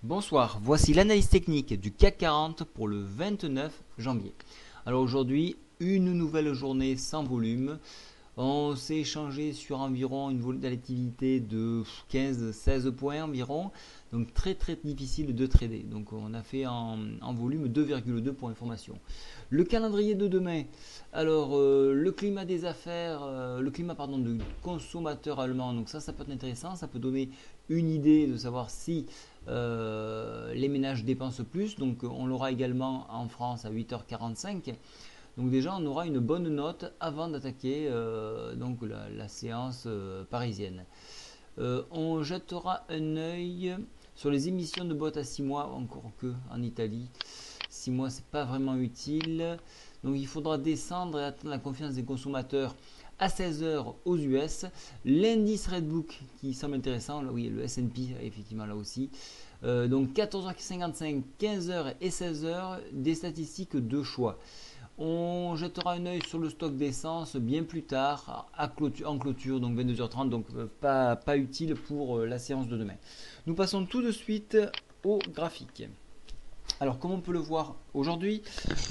Bonsoir, voici l'analyse technique du CAC 40 pour le 29 janvier. Alors aujourd'hui, une nouvelle journée sans volume. On s'est échangé sur environ une volatilité de 15-16 points environ. Donc très difficile de trader. Donc on a fait en volume 2,2 pour information. Le calendrier de demain. Alors le climat des affaires, le climat pardon du consommateur allemand. Donc ça peut être intéressant. Ça peut donner une idée de savoir si les ménages dépensent plus. Donc on l'aura également en France à 8h45. Donc déjà on aura une bonne note avant d'attaquer donc la séance parisienne. On jettera un œil sur les émissions de boîtes à 6 mois, encore que en Italie. 6 mois c'est pas vraiment utile. Donc il faudra descendre et atteindre la confiance des consommateurs à 16h aux US. L'indice Redbook qui semble intéressant, là, oui, le S&P effectivement là aussi. Donc 14h55, 15h et 16h, des statistiques de choix. On jettera un œil sur le stock d'essence bien plus tard, en clôture, donc 22h30, donc pas utile pour la séance de demain. Nous passons tout de suite au graphique. Alors comme on peut le voir aujourd'hui,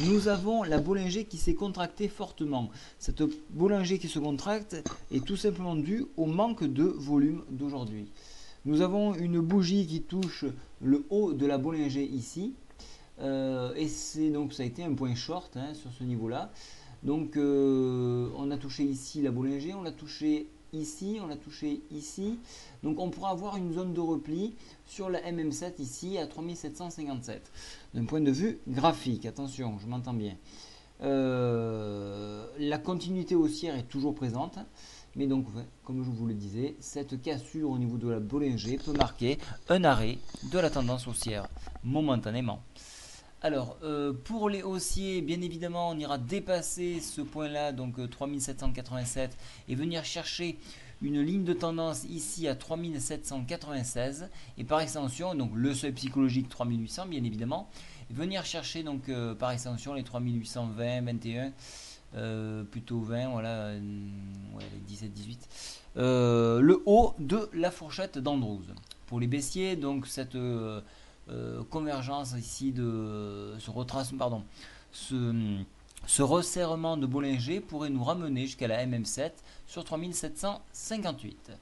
nous avons la Bollinger qui s'est contractée fortement. Cette Bollinger qui se contracte est tout simplement due au manque de volume d'aujourd'hui. Nous avons une bougie qui touche le haut de la Bollinger ici. Et c'est donc ça a été un point short sur ce niveau là. Donc on a touché ici la Bollinger, on l'a touché ici, on l'a touché ici. Donc on pourra avoir une zone de repli sur la MM7 ici à 3757. D'un point de vue graphique, attention, je m'entends bien. La continuité haussière est toujours présente. Mais donc, comme je vous le disais, cette cassure au niveau de la Bollinger peut marquer un arrêt de la tendance haussière momentanément. Alors, pour les haussiers, bien évidemment, on ira dépasser ce point-là, donc 3787, et venir chercher une ligne de tendance ici à 3796, et par extension, donc le seuil psychologique 3800, bien évidemment, et venir chercher donc par extension les 3820, 21, plutôt 20, voilà, ouais, 17, 18, le haut de la fourchette d'Andrews. Pour les baissiers, donc cette convergence ici de ce resserrement de Bollinger pourrait nous ramener jusqu'à la MM7 sur 3758.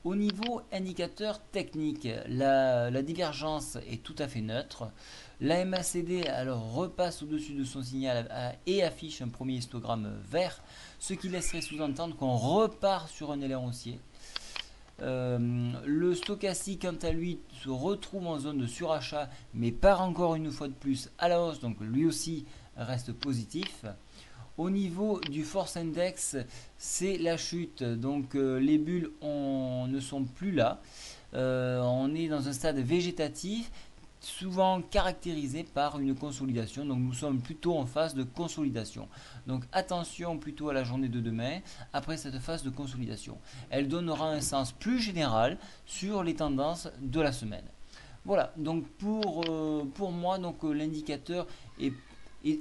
Au niveau indicateur technique, la divergence est tout à fait neutre. La MACD alors repasse au-dessus de son signal et affiche un premier histogramme vert, ce qui laisserait sous-entendre qu'on repart sur un élan haussier. Le stochastique quant à lui se retrouve en zone de surachat mais part encore une fois de plus à la hausse, donc lui aussi reste positif. Au niveau du Force Index, c'est la chute, donc les bulles ne sont plus là. On est dans un stade végétatif souvent caractérisé par une consolidation, donc nous sommes plutôt en phase de consolidation. Donc attention plutôt à la journée de demain après cette phase de consolidation. Elle donnera un sens plus général sur les tendances de la semaine. Voilà, donc pour moi, donc l'indicateur est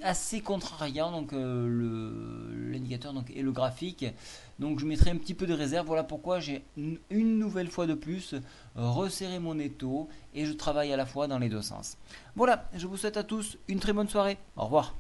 assez contrariant, donc l'indicateur et le graphique. Donc je mettrai un petit peu de réserve. Voilà pourquoi j'ai une nouvelle fois de plus resserré mon étau et je travaille à la fois dans les deux sens. Voilà, je vous souhaite à tous une très bonne soirée. Au revoir.